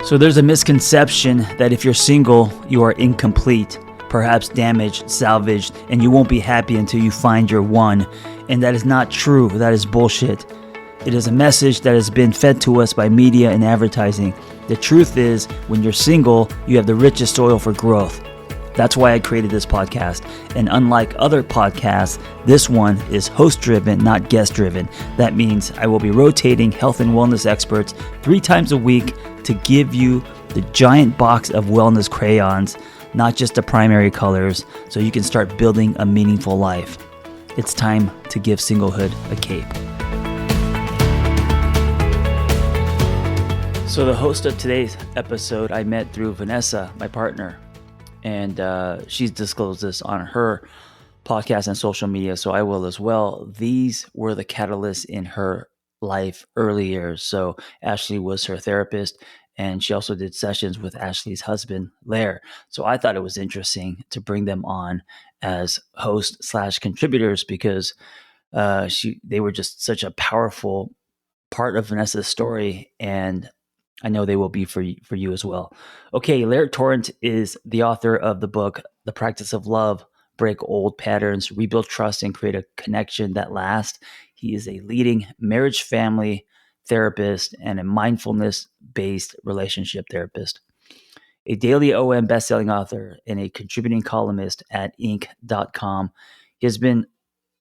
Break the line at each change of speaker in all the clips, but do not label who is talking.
So there's a misconception that if you're single, you are incomplete, perhaps damaged, salvaged, and you won't be happy until you find your one. And that is not true. That is bullshit. It is a message that has been fed to us by media and advertising. The truth is, when you're single, you have the richest soil for growth. That's why I created this podcast. And unlike other podcasts, this one is host-driven, not guest-driven. That means I will be rotating health and wellness experts 3 times a week to give you the giant box of wellness crayons, not just the primary colors, so you can start building a meaningful life. It's time to give singlehood a cape. So the host of today's episode, I met through Vanessa, my partner. And she's disclosed this on her podcast and social media, so I will as well. These were the catalysts in her life early years. So Ashley was her therapist, and she also did sessions with Ashley's husband, Lair. So I thought it was interesting to bring them on as host/contributors because they were just such a powerful part of Vanessa's story, and I know they will be for you as well. Okay, Lair Torrent is the author of the book, The Practice of Love, Break Old Patterns, Rebuild Trust, and Create a Connection That Lasts. He is a leading marriage family therapist and a mindfulness-based relationship therapist. A daily OM bestselling author and a contributing columnist at Inc.com. He has been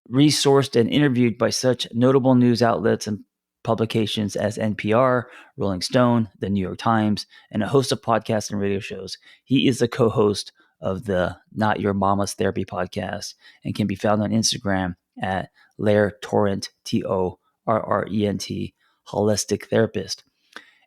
resourced and interviewed by such notable news outlets and publications as NPR, Rolling Stone, The New York Times, and a host of podcasts and radio shows. He is the co-host of the Not Your Mama's Therapy podcast and can be found on Instagram at Lair Torrent, Torrent, holistic therapist.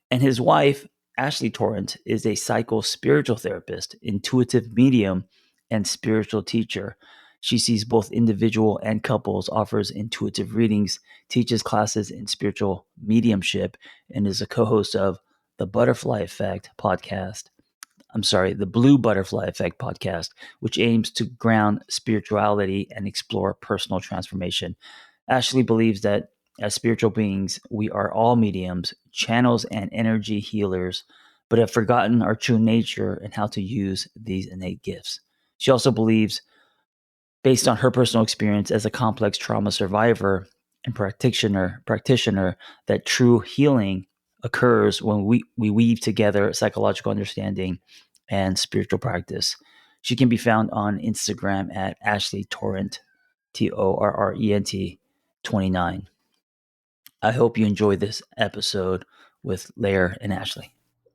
And his wife, Ashley Torrent, is a psycho-spiritual therapist, intuitive medium, and spiritual teacher. She sees both individual and couples, offers intuitive readings, teaches classes in spiritual mediumship, and is a co-host of the Blue Butterfly Effect podcast, which aims to ground spirituality and explore personal transformation. Ashley believes that as spiritual beings, we are all mediums, channels, and energy healers, but have forgotten our true nature and how to use these innate gifts. She also believes, based on her personal experience as a complex trauma survivor and practitioner, that true healing occurs when we weave together psychological understanding and spiritual practice. She can be found on Instagram at Ashley Torrent, Torrent 29. I hope you enjoy this episode with Lair and Ashley.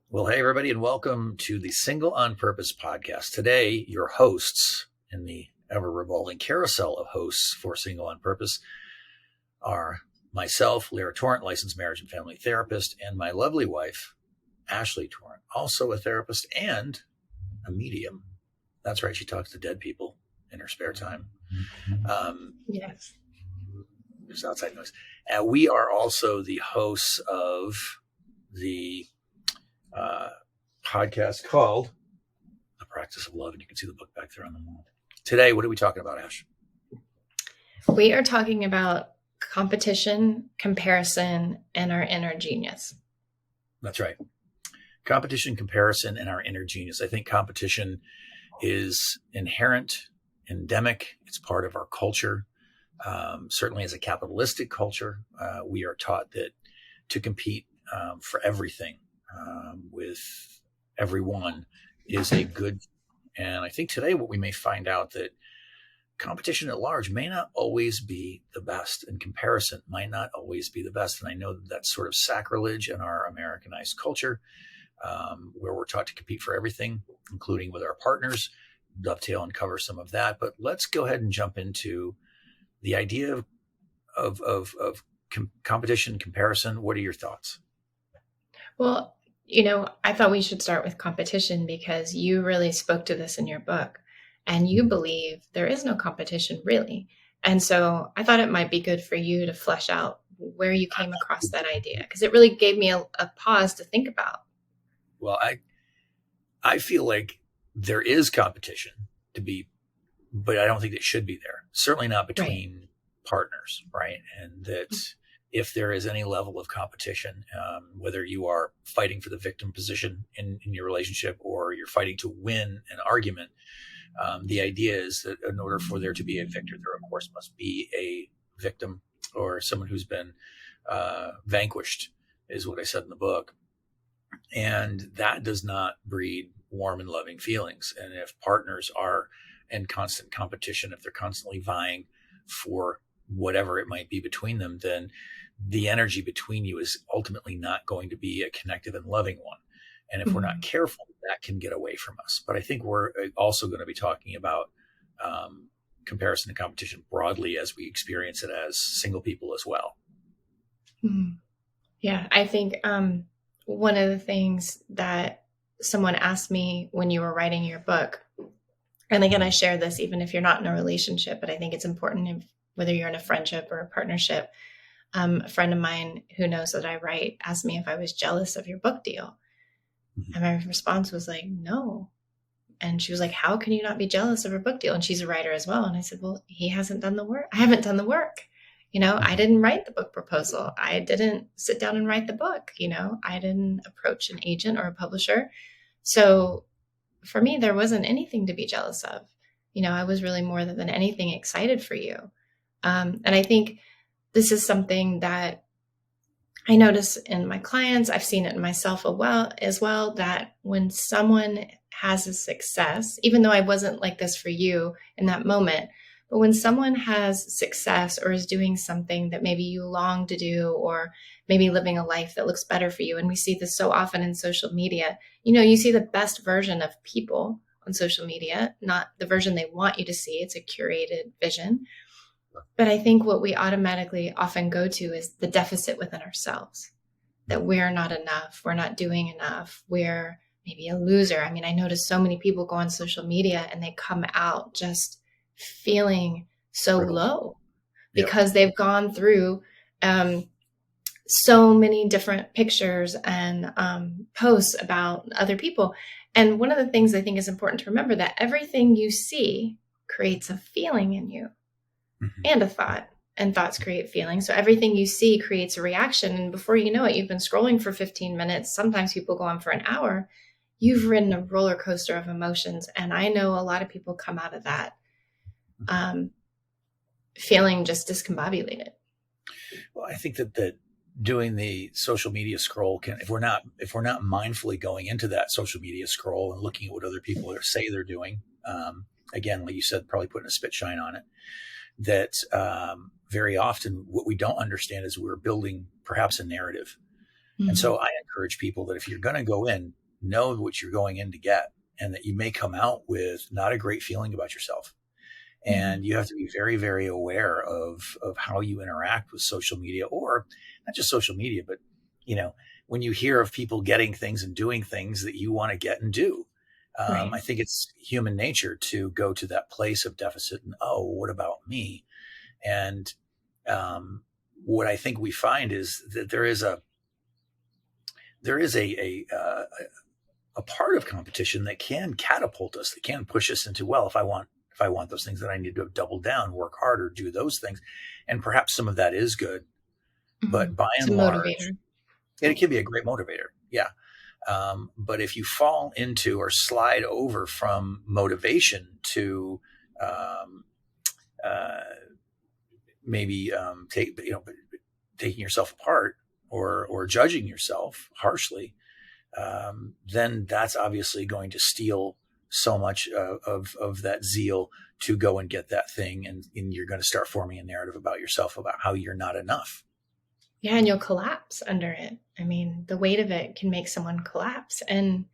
Well, hey, everybody, and welcome to the Single on Purpose podcast. Today, your hosts in the ever-revolving carousel of hosts for Single on Purpose are myself, Lair Torrent, licensed marriage and family therapist, and my lovely wife, Ashley Torrent, also a therapist and a medium. That's right, she talks to dead people in her spare time.
Yes.
There's outside noise. And we are also the hosts of the podcast called The Practice of Love, and you can see the book back there on the wall. Today, what are we talking about, Ash?
We are talking about competition, comparison, and our inner genius.
That's right. Competition, comparison, and our inner genius. I think competition is inherent, endemic. It's part of our culture. Certainly as a capitalistic culture, we are taught that to compete for everything with everyone is a good. And I think today what we may find out that competition at large may not always be the best, and comparison might not always be the best. And I know that that's sort of sacrilege in our Americanized culture, where we're taught to compete for everything, including with our partners. Dovetail and cover some of that. But let's go ahead and jump into the idea of competition, comparison. What are your thoughts?
Well, I thought we should start with competition because you really spoke to this in your book and you believe there is no competition really. And so I thought it might be good for you to flesh out where you came across that idea, because it really gave me a pause to think about.
Well, I feel like there is competition but I don't think it should be there. Certainly not between partners, right? And that if there is any level of competition, whether you are fighting for the victim position in your relationship or you're fighting to win an argument, the idea is that in order for there to be a victor, there of course must be a victim or someone who's been vanquished, is what I said in the book. And that does not breed warm and loving feelings. And if partners are in constant competition, if they're constantly vying for whatever it might be between them, then the energy between you is ultimately not going to be a connective and loving one. And if we're not careful, that can get away from us. But I think we're also going to be talking about comparison and competition broadly as we experience it as single people as well.
Yeah, I think one of the things that someone asked me when you were writing your book, and again, I share this even if you're not in a relationship, but I think it's important whether you're in a friendship or a partnership. A friend of mine who knows that I write asked me if I was jealous of your book deal. And my response was like, no. And she was like, how can you not be jealous of her book deal? And she's a writer as well. And I said, well, he hasn't done the work. I haven't done the work. I didn't write the book proposal. I didn't sit down and write the book. I didn't approach an agent or a publisher. So for me, there wasn't anything to be jealous of. I was really more than anything excited for you. And I think this is something that I notice in my clients. I've seen it in myself as well, that when someone has a success, even though I wasn't like this for you in that moment, but when someone has success or is doing something that maybe you long to do, or maybe living a life that looks better for you, and we see this so often in social media, you see the best version of people on social media, not the version they want you to see. It's a curated vision. But I think what we automatically often go to is the deficit within ourselves, that we're not enough, we're not doing enough, we're maybe a loser. I mean, I notice so many people go on social media and they come out just feeling so low because they've gone through so many different pictures and posts about other people. And one of the things I think is important to remember, that everything you see creates a feeling in you. And a thought, and thoughts create feelings. So everything you see creates a reaction. And before you know it, you've been scrolling for 15 minutes. Sometimes people go on for an hour. You've ridden a roller coaster of emotions. And I know a lot of people come out of that feeling just discombobulated.
Well, I think that doing the social media scroll can, if we're not mindfully going into that social media scroll and looking at what other people say they're doing, again, like you said, probably putting a spit shine on it, that very often what we don't understand is we're building perhaps a narrative. And so I encourage people that if you're going to go in, know what you're going in to get, and that you may come out with not a great feeling about yourself. And you have to be very, very aware of how you interact with social media, or not just social media, but, when you hear of people getting things and doing things that you want to get and do. I think it's human nature to go to that place of deficit and, what about me? And what I think we find is that there is a part of competition that can catapult us, that can push us into, well, if I want those things, then I need to double down, work harder, do those things. And perhaps some of that is good, but by and large, it can be a great motivator. Yeah. But if you fall into or slide over from motivation to maybe taking yourself apart or judging yourself harshly, then that's obviously going to steal so much of that zeal to go and get that thing, and you're going to start forming a narrative about yourself about how you're not enough.
Yeah, and you'll collapse under it. I mean, the weight of it can make someone collapse. And,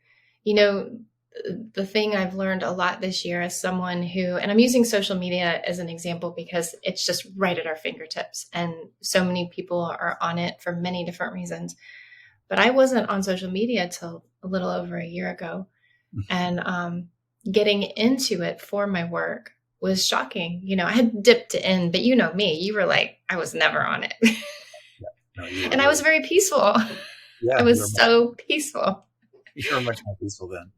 the thing I've learned a lot this year as someone who, and I'm using social media as an example because it's just right at our fingertips. And so many people are on it for many different reasons. But I wasn't on social media till a little over a year ago. And getting into it for my work was shocking. I had dipped in, but me, you were like, I was never on it.
No,
and I was very peaceful.
Yeah,
I was so peaceful.
You were much more peaceful then.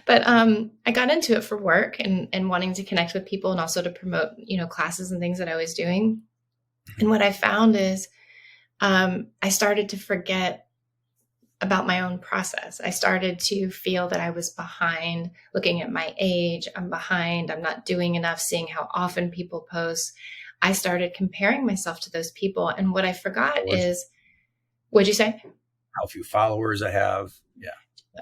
But I got into it for work and wanting to connect with people, and also to promote, classes and things that I was doing. And what I found is I started to forget about my own process. I started to feel that I was behind, looking at my age. I'm behind. I'm not doing enough, seeing how often people post. I started comparing myself to those people. And what I forgot is, what'd you say?
How few followers I have.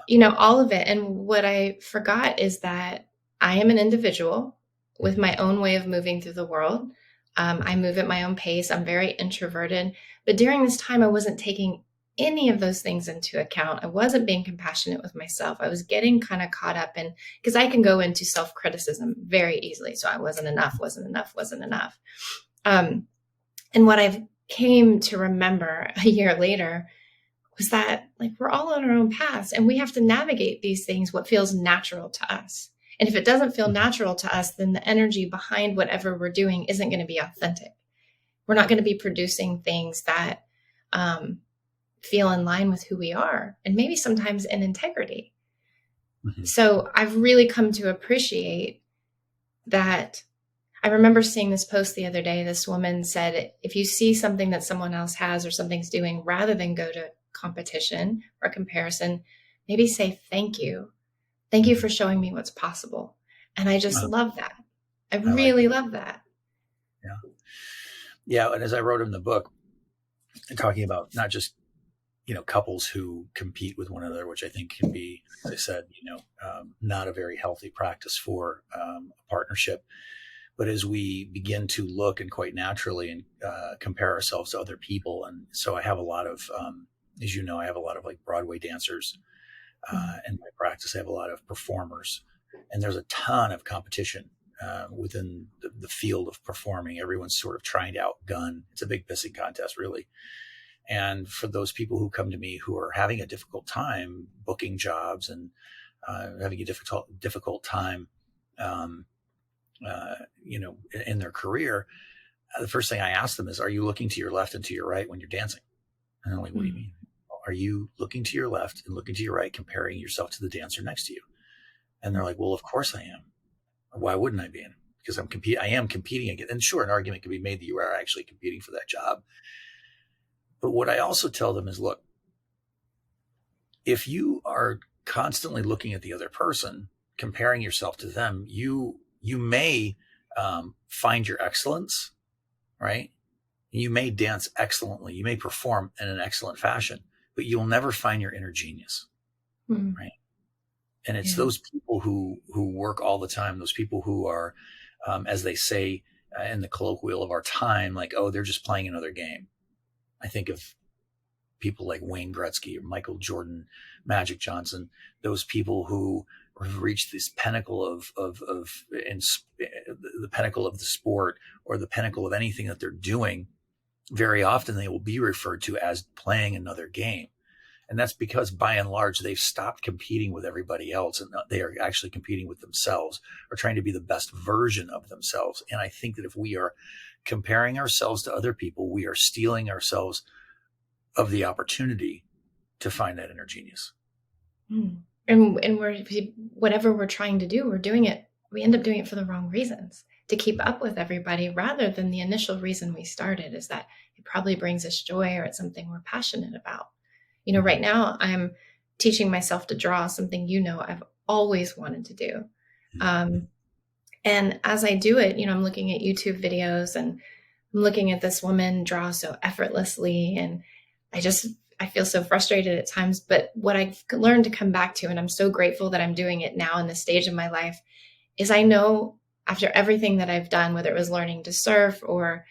Yeah.
All of it. And what I forgot is that I am an individual with my own way of moving through the world. I move at my own pace. I'm very introverted. But during this time, I wasn't taking any of those things into account. I wasn't being compassionate with myself. I was getting kind of caught up in, because I can go into self-criticism very easily. So I wasn't enough. And what I've came to remember a year later was that, like, we're all on our own paths and we have to navigate these things, what feels natural to us. And if it doesn't feel natural to us, then the energy behind whatever we're doing isn't going to be authentic. We're not going to be producing things that feel in line with who we are, and maybe sometimes in integrity. Mm-hmm. So I've really come to appreciate that. I remember seeing this post the other day. This woman said, if you see something that someone else has or something's doing, rather than go to competition or comparison, maybe say thank you. Thank you for showing me what's possible. And I just love that. I really love that.
Yeah. Yeah. And as I wrote in the book, talking about not just, couples who compete with one another, which I think can be, as I said, not a very healthy practice for a partnership. But as we begin to look and quite naturally and compare ourselves to other people. And so I have a lot of, as you know, I have a lot of like Broadway dancers in my practice. I have a lot of performers, and there's a ton of competition within the field of performing. Everyone's sort of trying to outgun. It's a big pissing contest, really. And for those people who come to me who are having a difficult time booking jobs and having a difficult time, in their career, the first thing I ask them is, are you looking to your left and to your right when you're dancing? And I'm like, what do you mean? Are you looking to your left and looking to your right, comparing yourself to the dancer next to you? And they're like, well, of course I am. Why wouldn't I be? Because I am competing again. And sure, an argument can be made that you are actually competing for that job. But what I also tell them is, look, if you are constantly looking at the other person, comparing yourself to them, you may find your excellence, right? You may dance excellently. You may perform in an excellent fashion, but you'll never find your inner genius, right? And it's those people who work all the time, those people who are, as they say in the colloquial of our time, like, oh, they're just playing another game. I think of people like Wayne Gretzky or Michael Jordan, Magic Johnson, those people who have reached this pinnacle of the pinnacle of the sport or the pinnacle of anything that they're doing. Very often they will be referred to as playing another game. And that's because by and large, they've stopped competing with everybody else, and they are actually competing with themselves or trying to be the best version of themselves. And I think that if we are comparing ourselves to other people, we are stealing ourselves of the opportunity to find that inner genius.
And whatever we're trying to do, we end up doing it for the wrong reasons, to keep up with everybody, rather than the initial reason we started is that it probably brings us joy or it's something we're passionate about. Right now I'm teaching myself to draw, something, I've always wanted to do. And as I do it, I'm looking at YouTube videos and I'm looking at this woman draw so effortlessly. And I feel so frustrated at times. But what I've learned to come back to, and I'm so grateful that I'm doing it now in this stage of my life, is I know after everything that I've done, whether it was learning to surf or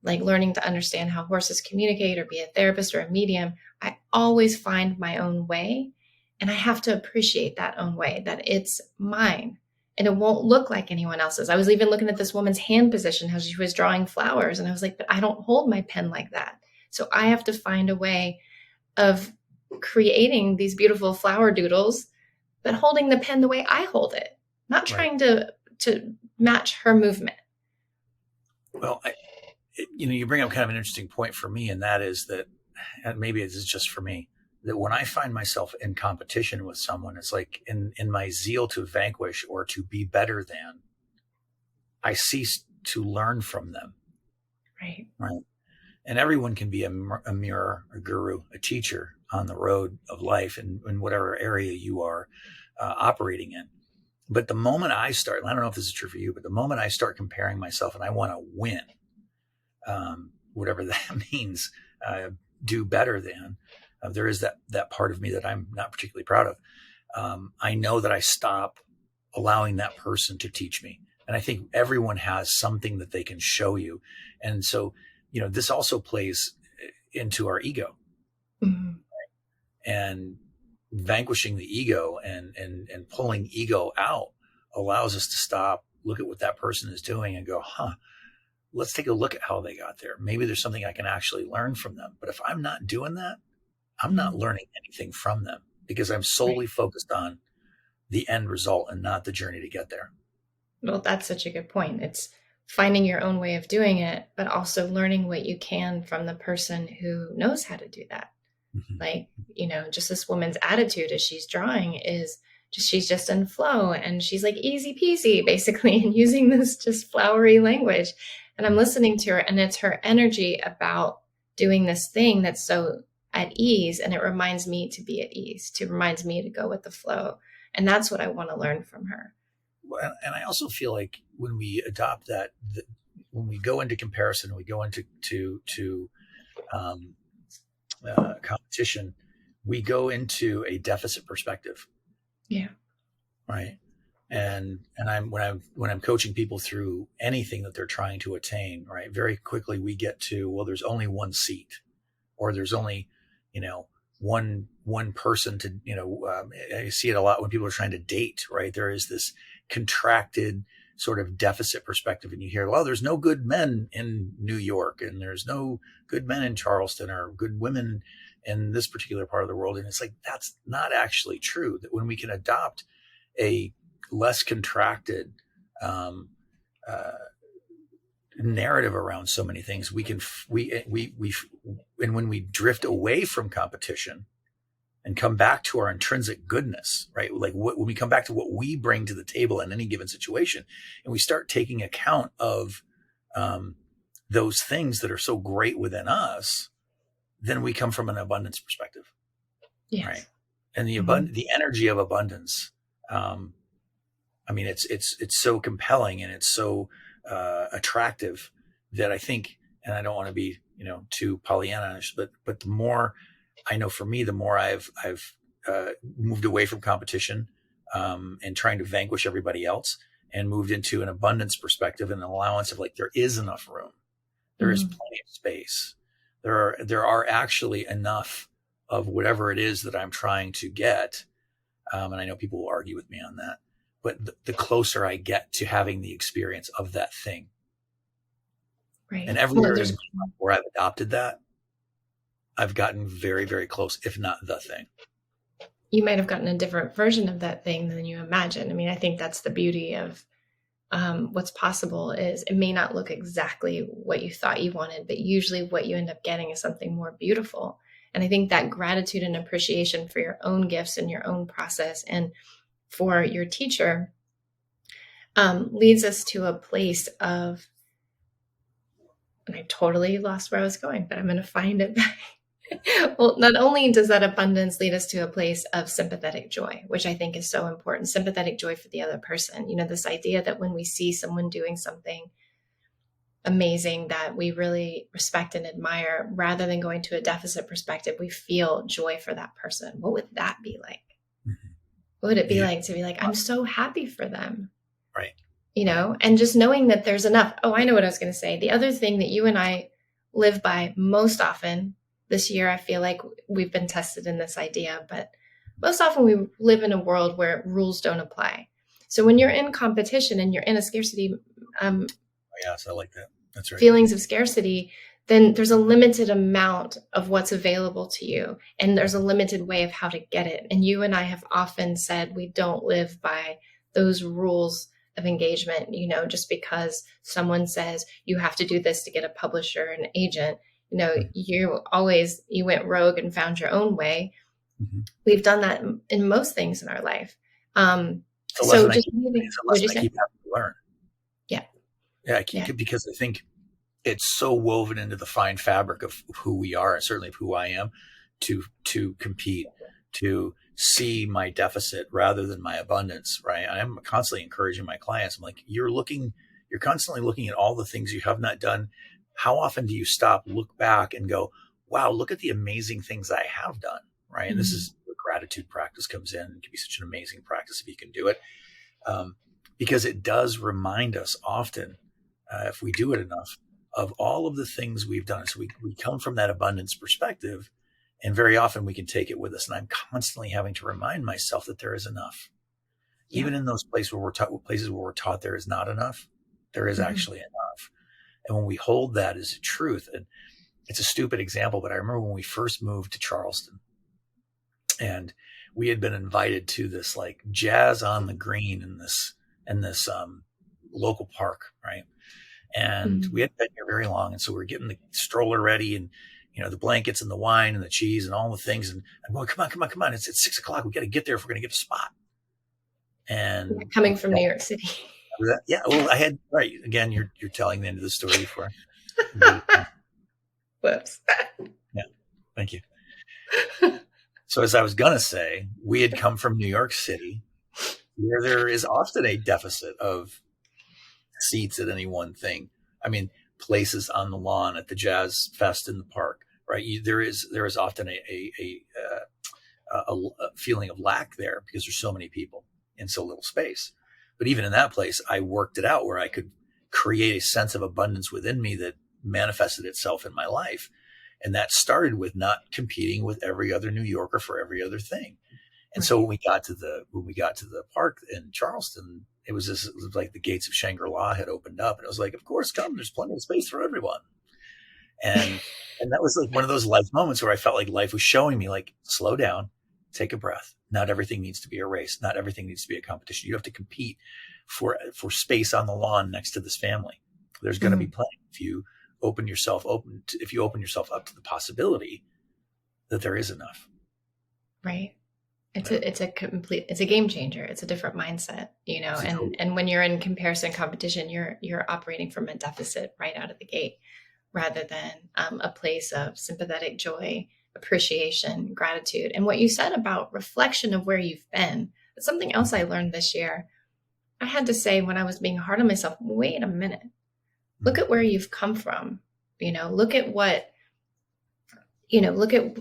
like learning to understand how horses communicate or be a therapist or a medium, I always find my own way. And I have to appreciate that own way, that it's mine. And it won't look like anyone else's. I was even looking at this woman's hand position, how she was drawing flowers. And I was like, but I don't hold my pen like that. So I have to find a way of creating these beautiful flower doodles, but holding the pen the way I hold it, not trying to match her movement.
Well, you bring up kind of an interesting point for me, and that is that, and maybe it's just for me, that when I find myself in competition with someone, it's like in my zeal to vanquish or to be better than, I cease to learn from them.
Right.
And everyone can be a mirror, a guru, a teacher on the road of life in whatever area you are operating in. But the moment I start, and I don't know if this is true for you, but the moment I start comparing myself and I want to win, whatever that means, do better than, there is that part of me that I'm not particularly proud of. I know that I stop allowing that person to teach me. And I think everyone has something that they can show you. And so, this also plays into our ego.
Mm-hmm.
And vanquishing the ego and pulling ego out allows us to stop, look at what that person is doing and go, let's take a look at how they got there. Maybe there's something I can actually learn from them. But if I'm not doing that, I'm not learning anything from them because I'm solely focused on the end result and not the journey to get there.
Well, that's such a good point. It's finding your own way of doing it, but also learning what you can from the person who knows how to do that. Mm-hmm. Like, just this woman's attitude as she's drawing is she's just in flow and she's like easy peasy basically, and using this just flowery language. And I'm listening to her and it's her energy about doing this thing that's so at ease. And it reminds me to be at ease, reminds me to go with the flow. And that's what I want to learn from her.
And I also feel like when we adopt that, when we go into comparison, we go into competition, we go into a deficit perspective.
Yeah.
Right. And when I'm coaching people through anything that they're trying to attain, right, very quickly we get to, well, there's only one seat, or there's only, one person to, I see it a lot when people are trying to date, right? There is this contracted sort of deficit perspective, and you hear, well, there's no good men in New York, and there's no good men in Charleston, or good women in this particular part of the world. And it's like, that's not actually true. That when we can adopt a less contracted narrative around so many things, and when we drift away from competition and come back to our intrinsic goodness, right? Like when we come back to what we bring to the table in any given situation, and we start taking account of those things that are so great within us, then we come from an abundance perspective.
Yes.
Right. And the energy of abundance. It's so compelling and it's so attractive that I think, and I don't want to be, too Pollyannish, but the more I know, for me, the more I've moved away from competition and trying to vanquish everybody else, and moved into an abundance perspective and an allowance of like, there is enough room. There is plenty of space. There are actually enough of whatever it is that I'm trying to get. And I know people will argue with me on that, but the closer I get to having the experience of that thing. Right. And everywhere where I've adopted that, I've gotten very, very close, if not the thing.
You might have gotten a different version of that thing than you imagine. I mean, I think that's the beauty of what's possible is it may not look exactly what you thought you wanted, but usually what you end up getting is something more beautiful. And I think that gratitude and appreciation for your own gifts and your own process and for your teacher leads us to a place of, and I totally lost where I was going, but I'm going to find it back. Well, not only does that abundance lead us to a place of sympathetic joy, which I think is so important, sympathetic joy for the other person. This idea that when we see someone doing something amazing that we really respect and admire, rather than going to a deficit perspective, we feel joy for that person. What would that be like? Mm-hmm. What would it be like to be like, I'm so happy for them?
Right.
And just knowing that there's enough. Oh, I know what I was going to say. The other thing that you and I live by most often this year, I feel like we've been tested in this idea, but most often we live in a world where rules don't apply. So when you're in competition and you're in a scarcity,
yes, I like that. That's right.
Feelings of scarcity, then there's a limited amount of what's available to you. And there's a limited way of how to get it. And you and I have often said we don't live by those rules of engagement, just because someone says you have to do this to get a publisher and agent. You went rogue and found your own way. Mm-hmm. We've done that in most things in our life.
So just keep having to learn.
Yeah.
Yeah. Because I think it's so woven into the fine fabric of who we are, and certainly of who I am, to compete, to see my deficit rather than my abundance, right? I'm constantly encouraging my clients. I'm like, you're constantly looking at all the things you have not done. How often do you stop, look back, and go, wow, look at the amazing things I have done, right? And this is where gratitude practice comes in. It can be such an amazing practice if you can do it, because it does remind us often, if we do it enough, of all of the things we've done. So we come from that abundance perspective, and very often we can take it with us. And I'm constantly having to remind myself that there is enough. Yeah. Even in those places where we're taught there is not enough, there is actually enough. And when we hold that as a truth, and it's a stupid example, but I remember when we first moved to Charleston, and we had been invited to this like jazz on the green in this local park, right? And we hadn't been here very long. And so we're getting the stroller ready, and, the blankets and the wine and the cheese and all the things. And I'm going, come on. It's 6:00. We got to get there if we're going to get a spot. And
coming from New York City.
Yeah. Well, right. Again, you're telling the end of the story before.
Whoops.
Yeah. Thank you. So as I was going to say, we had come from New York City, where there is often a deficit of seats at any one thing. I mean, places on the lawn at the Jazz Fest in the park, right? There is often a feeling of lack there because there's so many people in so little space. But even in that place, I worked it out where I could create a sense of abundance within me that manifested itself in my life. And that started with not competing with every other New Yorker for every other thing. And so when we got to the park in Charleston, it was like the gates of Shangri-La had opened up, and it was like, of course, come, there's plenty of space for everyone. And that was like one of those life moments where I felt like life was showing me, like, slow down, take a breath. Not everything needs to be a race. Not everything needs to be a competition. You have to compete for space on the lawn next to this family. There's going to be plenty if you open yourself up to the possibility that there is enough.
Right. It's a game changer. It's a different mindset, and when you're in comparison competition, you're operating from a deficit right out of the gate, rather than a place of sympathetic joy, appreciation, gratitude. And what you said about reflection of where you've been, it's something else I learned this year. I had to say, when I was being hard on myself, wait a minute, look at where you've come from, look at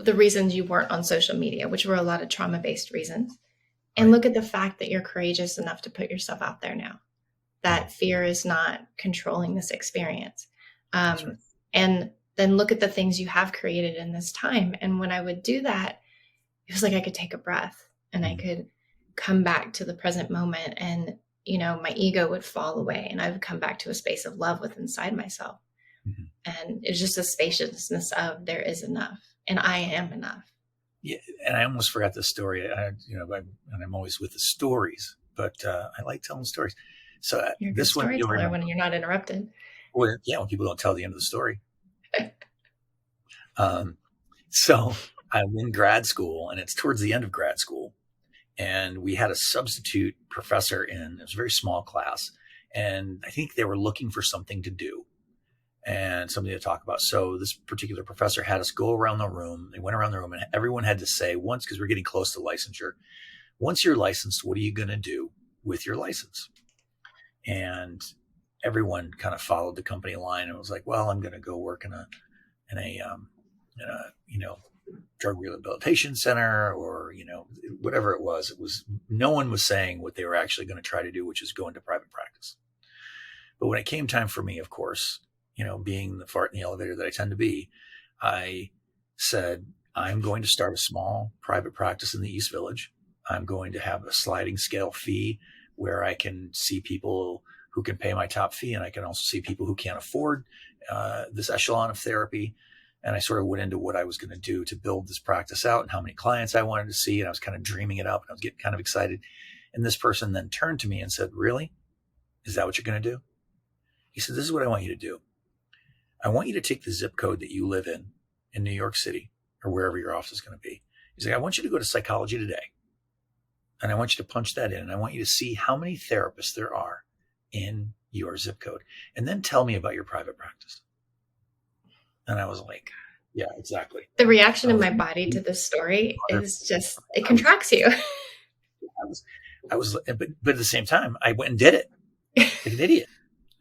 the reasons you weren't on social media, which were a lot of trauma-based reasons. And look at the fact that you're courageous enough to put yourself out there now. That fear is not controlling this experience. And then look at the things you have created in this time. And when I would do that, it was like I could take a breath and I could come back to the present moment, and, my ego would fall away, and I would come back to a space of love within inside myself. And it's just a spaciousness of there is enough, and I am enough.
Yeah, and I almost forgot the story. I'm always with the stories, but I like telling stories. So
you're this one, when you're not interrupted.
Well, yeah, when people don't tell the end of the story. So I'm in grad school, and it's towards the end of grad school, and we had a substitute professor in. It was a very small class, and I think they were looking for something to do and something to talk about. So this particular professor had us go around the room. They went around the room, and everyone had to say once, because we're getting close to licensure, once you're licensed, what are you going to do with your license? And everyone kind of followed the company line and was like, well, I'm going to go work in a drug rehabilitation center, or, whatever it was. No one was saying what they were actually going to try to do, which is go into private practice. But when it came time for me, of course, being the fart in the elevator that I tend to be, I said, I'm going to start a small private practice in the East Village. I'm going to have a sliding scale fee where I can see people who can pay my top fee, and I can also see people who can't afford this echelon of therapy. And I sort of went into what I was going to do to build this practice out and how many clients I wanted to see. And I was kind of dreaming it up, and I was getting kind of excited. And this person then turned to me and said, really? Is that what you're going to do? He said, this is what I want you to do. I want you to take the zip code that you live in New York City, or wherever your office is going to be. He's like, I want you to go to Psychology Today, and I want you to punch that in, and I want you to see how many therapists there are in your zip code, and then tell me about your private practice. And I was like, yeah, exactly.
The reaction in my body to this story is just, it contracts you.
But at the same time, I went and did it like an idiot.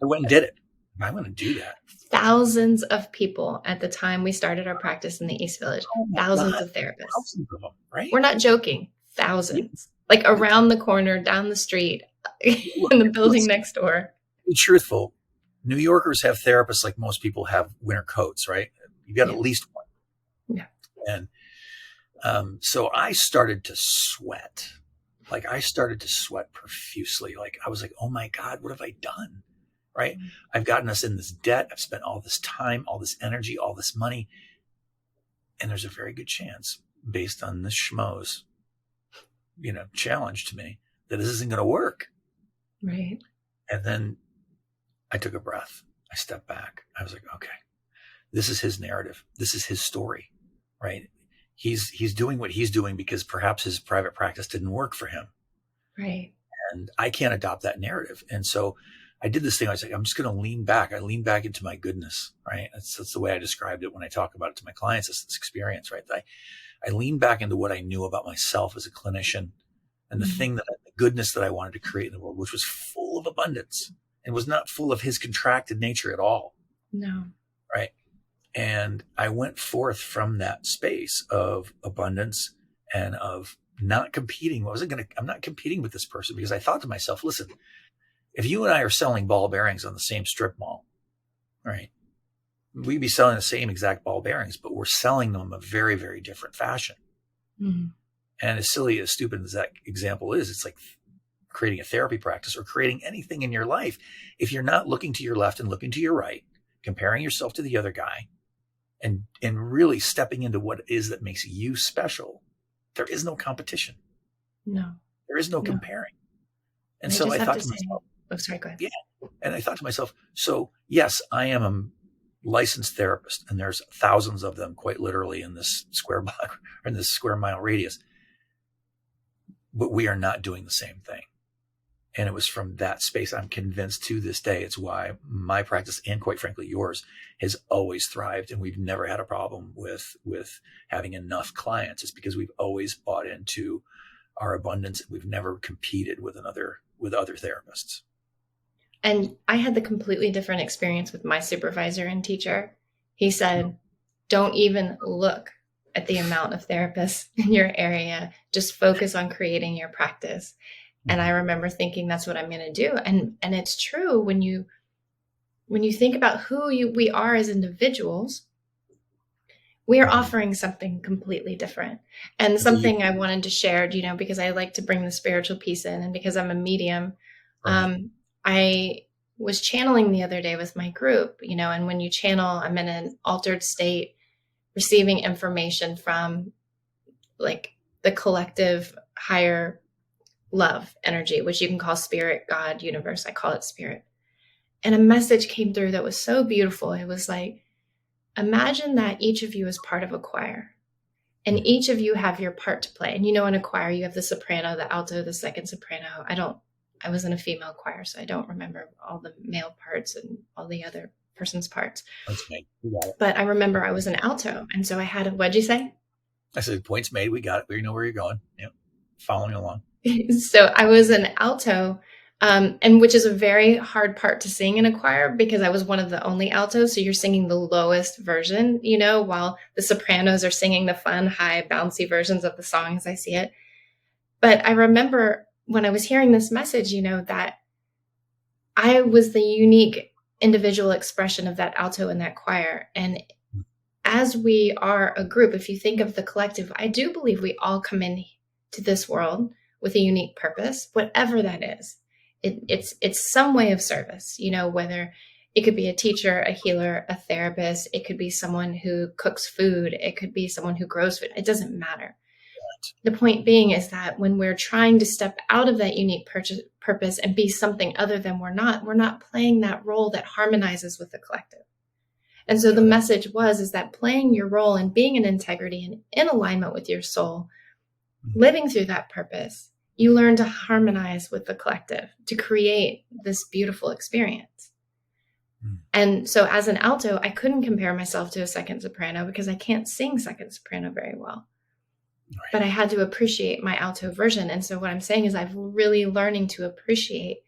I went and did it. I'm going to do that.
Thousands of people at the time we started our practice in the East Village, thousands of therapists.
Thousands of them, right?
We're not joking. Thousands. Like around the corner, down the street, in the building next door.
Be truthful. New Yorkers have therapists like most people have winter coats, right? You've got at least one.
Yeah.
And so I started to sweat. Like I started to sweat profusely. Like I was like, oh my God, what have I done? Right? Mm-hmm. I've gotten us in this debt. I've spent all this time, all this energy, all this money. And there's a very good chance based on this schmoes, challenge to me that this isn't going to work.
Right.
And then I took a breath. I stepped back. I was like, okay, this is his narrative. This is his story, right? He's doing what he's doing because perhaps his private practice didn't work for him.
Right.
And I can't adopt that narrative. And so I did this thing. I was like, I'm just going to lean back. I lean back into my goodness, right? That's the way I described it when I talk about it to my clients. It's this experience, right? I lean back into what I knew about myself as a clinician and the thing the goodness that I wanted to create in the world, which was full of abundance and was not full of his contracted nature at all.
No.
Right. And I went forth from that space of abundance and of not competing. I'm not competing with this person because I thought to myself, listen, if you and I are selling ball bearings on the same strip mall, right, we'd be selling the same exact ball bearings, but we're selling them in a very, very different fashion. Mm-hmm. And as silly, as stupid as that example is, it's like creating a therapy practice or creating anything in your life. If you're not looking to your left and looking to your right, comparing yourself to the other guy and really stepping into what it is that makes you special, there is no competition.
No.
There is no comparing. And so I thought to myself,
oh, sorry, go ahead.
Yeah. And I thought to myself, so yes, I am a licensed therapist and there's thousands of them quite literally in this square block or in this square mile radius, but we are not doing the same thing. And it was from that space, I'm convinced to this day, it's why my practice and quite frankly, yours has always thrived. And we've never had a problem with having enough clients. It's because we've always bought into our abundance. We've never competed with other therapists.
And I had the completely different experience with my supervisor and teacher. He said, don't even look at the amount of therapists in your area. Just focus on creating your practice. And I remember thinking that's what I'm going to do. And it's true when you think about who we are as individuals, we are offering something completely different. And something I wanted to share, because I like to bring the spiritual piece in and because I'm a medium, I was channeling the other day with my group, and when you channel, I'm in an altered state, receiving information from like the collective higher love energy, which you can call spirit, God, universe. I call it spirit. And a message came through that was so beautiful. It was like, imagine that each of you is part of a choir and each of you have your part to play. And in a choir, you have the soprano, the alto, the second soprano. I was in a female choir, so I don't remember all the male parts and all the other person's parts.
Points made. We got it.
But I remember I was an alto. And so I had what'd you say?
I said, points made. We got it. We know where you're going. Yep. Following along.
So I was an alto, and which is a very hard part to sing in a choir because I was one of the only altos. So you're singing the lowest version, while the sopranos are singing the fun, high, bouncy versions of the song as I see it. But I remember when I was hearing this message, that I was the unique individual expression of that alto in that choir. And as we are a group, if you think of the collective, I do believe we all come in to this world with a unique purpose, whatever that is. It's some way of service, whether it could be a teacher, a healer, a therapist. It could be someone who cooks food. It could be someone who grows food. It doesn't matter. The point being is that when we're trying to step out of that unique purpose and be something other than we're not playing that role that harmonizes with the collective. And so the message is that playing your role and being in integrity and in alignment with your soul, living through that purpose, you learn to harmonize with the collective to create this beautiful experience. And so as an alto, I couldn't compare myself to a second soprano because I can't sing second soprano very well.
Right.
But I had to appreciate my alto version. And so what I'm saying is I'm really learning to appreciate,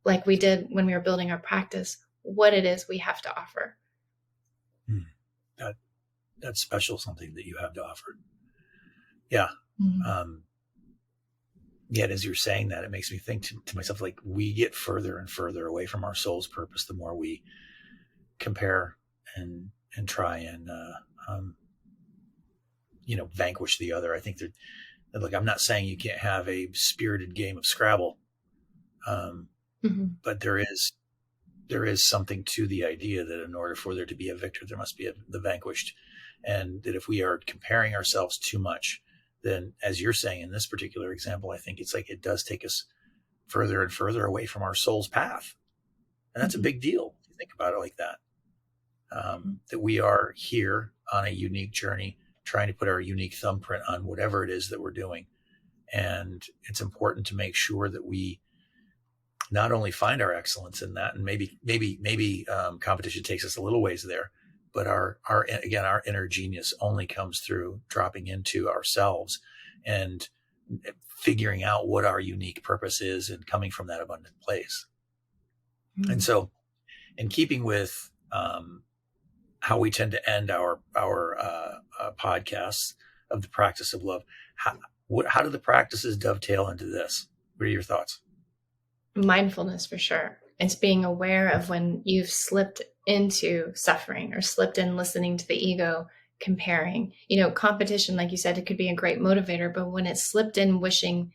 like we did when we were building our practice, what it is we have to offer.
That's special, something that you have to offer. Yeah. Yet as you're saying that, it makes me think to myself, like, we get further and further away from our soul's purpose the more we compare and try and vanquish the other. I think that, like, I'm not saying you can't have a spirited game of Scrabble, but there is something to the idea that in order for there to be a victor, there must be the vanquished, and that if we are comparing ourselves too much, then, as you're saying in this particular example, I think it's like it does take us further and further away from our soul's path, and that's a big deal if you think about it like that. That we are here on a unique journey, trying to put our unique thumbprint on whatever it is that we're doing. And it's important to make sure that we not only find our excellence in that, and maybe competition takes us a little ways there, but our inner genius only comes through dropping into ourselves and figuring out what our unique purpose is and coming from that abundant place. And so, in keeping with how we tend to end our podcasts of the practice of love, how do the practices dovetail into this? What are your thoughts?
Mindfulness, for sure. It's being aware of when you've slipped into suffering or slipped in listening to the ego, comparing. Competition, like you said, it could be a great motivator, but when it's slipped in wishing,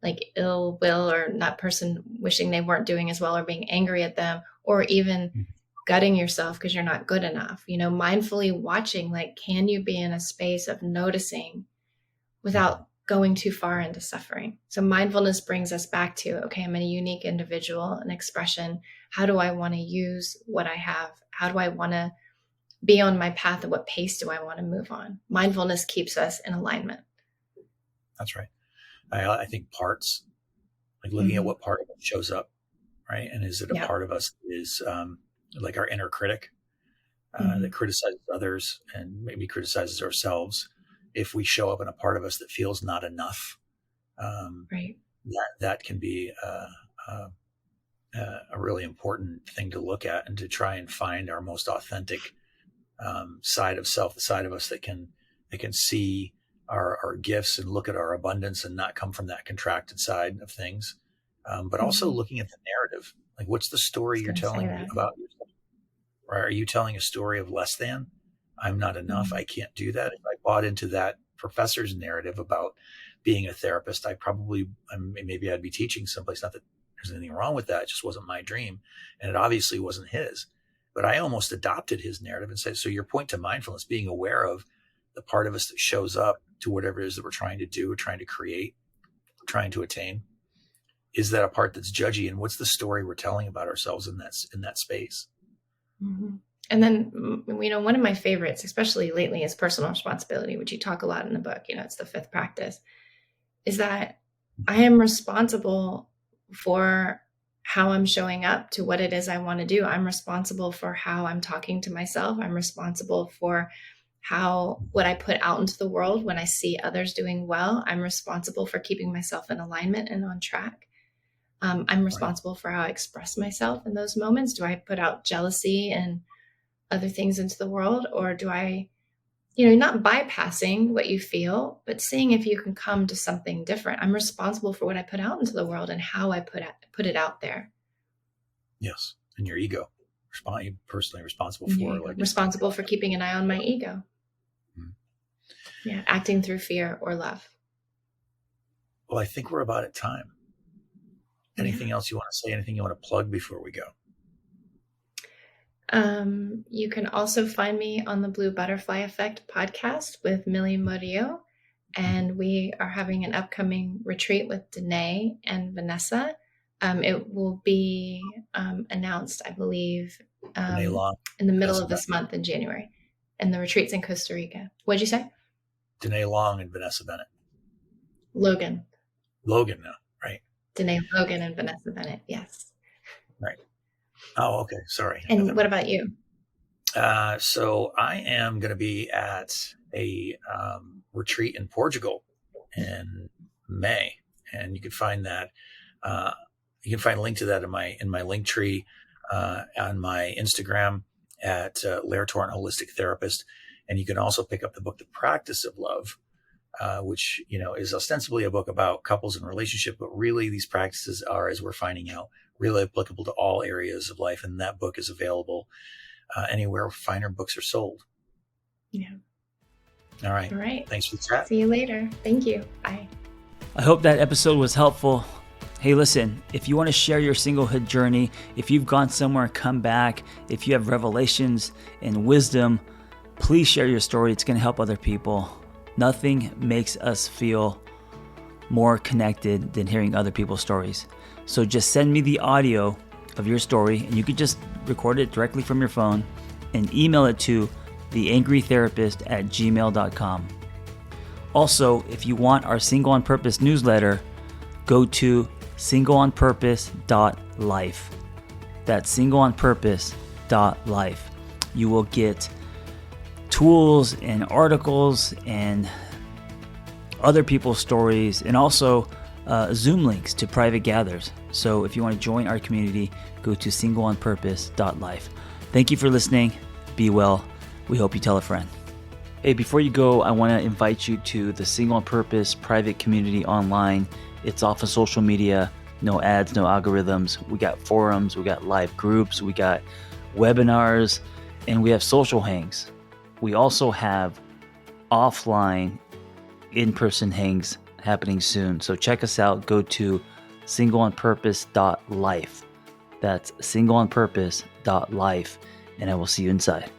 like ill will, or that person wishing they weren't doing as well, or being angry at them, or even gutting yourself because you're not good enough, mindfully watching, like, can you be in a space of noticing without going too far into suffering? So mindfulness brings us back to, okay, I'm a unique individual, an expression. How do I want to use what I have? How do I want to be on my path? At what pace do I want to move on? Mindfulness keeps us in alignment.
That's right. I think parts, like looking at what part of it shows up, right? And is it a part of us is like our inner critic that criticizes others and maybe criticizes ourselves. If we show up in a part of us that feels not enough, that can be a really important thing to look at, and to try and find our most authentic side of self, the side of us that can see our gifts and look at our abundance and not come from that contracted side of things. But also looking at the narrative, like, what's the story you're telling about yourself? Right? Are you telling a story of less than? I'm not enough. I can't do that. If I bought into that professor's narrative about being a therapist, maybe I'd be teaching someplace. Not that there's anything wrong with that. It just wasn't my dream. And it obviously wasn't his. But I almost adopted his narrative and said, so your point to mindfulness, being aware of the part of us that shows up to whatever it is that we're trying to do, or trying to create, trying to attain, is that a part that's judgy? And what's the story we're telling about ourselves in that space?
And then, one of my favorites, especially lately, is personal responsibility, which you talk a lot in the book. It's the 5th practice, is that I am responsible for how I'm showing up to what it is I want to do. I'm responsible for how I'm talking to myself. I'm responsible for what I put out into the world when I see others doing well. I'm responsible for keeping myself in alignment and on track. I'm responsible for how I express myself in those moments. Do I put out jealousy and other things into the world, or do I, not bypassing what you feel, but seeing if you can come to something different? I'm responsible for what I put out into the world and how I put it out there.
Yes. And your ego, you're personally responsible for,
responsible for keeping an eye on my ego. Yeah. Acting through fear or love.
Well, I think we're about at time. Anything else you want to say? Anything you want to plug before we go?
You can also find me on the Blue Butterfly Effect podcast with Millie Murillo, and we are having an upcoming retreat with Danae and Vanessa. It will be announced, I believe, in the middle of this month in January, and the retreat's in Costa Rica. What'd you say?
Danae Long and Vanessa Bennett.
Logan
now, right?
Danae Logan and Vanessa Bennett, yes.
Right. Oh, okay. Sorry.
And what about you?
So I am going to be at a retreat in Portugal in May, and you can find that. You can find a link to that in my link tree on my Instagram at Lair Torrent Holistic Therapist, and you can also pick up the book The Practice of Love, which is ostensibly a book about couples and relationship, but really these practices are, as we're finding out, really applicable to all areas of life. And that book is available anywhere finer books are sold.
Yeah.
All right.
All right.
Thanks for the chat.
See you later. Thank you. Bye.
I hope that episode was helpful. Hey, listen, if you want to share your singlehood journey, if you've gone somewhere and come back, if you have revelations and wisdom, please share your story. It's going to help other people. Nothing makes us feel more connected than hearing other people's stories. So just send me the audio of your story, and you could just record it directly from your phone and email it to theangrytherapist@gmail.com. Also, if you want our Single on Purpose newsletter, go to singleonpurpose.life. That's singleonpurpose.life. You will get tools and articles and other people's stories, and also Zoom links to private gathers. So if you want to join our community, go to singleonpurpose.life. Thank you for listening. Be well. We hope you tell a friend. Hey, before you go, I want to invite you to the Single on Purpose private community online. It's off of social media, no ads, no algorithms. We got forums, we got live groups, we got webinars, and we have social hangs. We also have offline in-person hangs happening soon. So check us out. Go to singleonpurpose.life. That's singleonpurpose.life, and I will see you inside.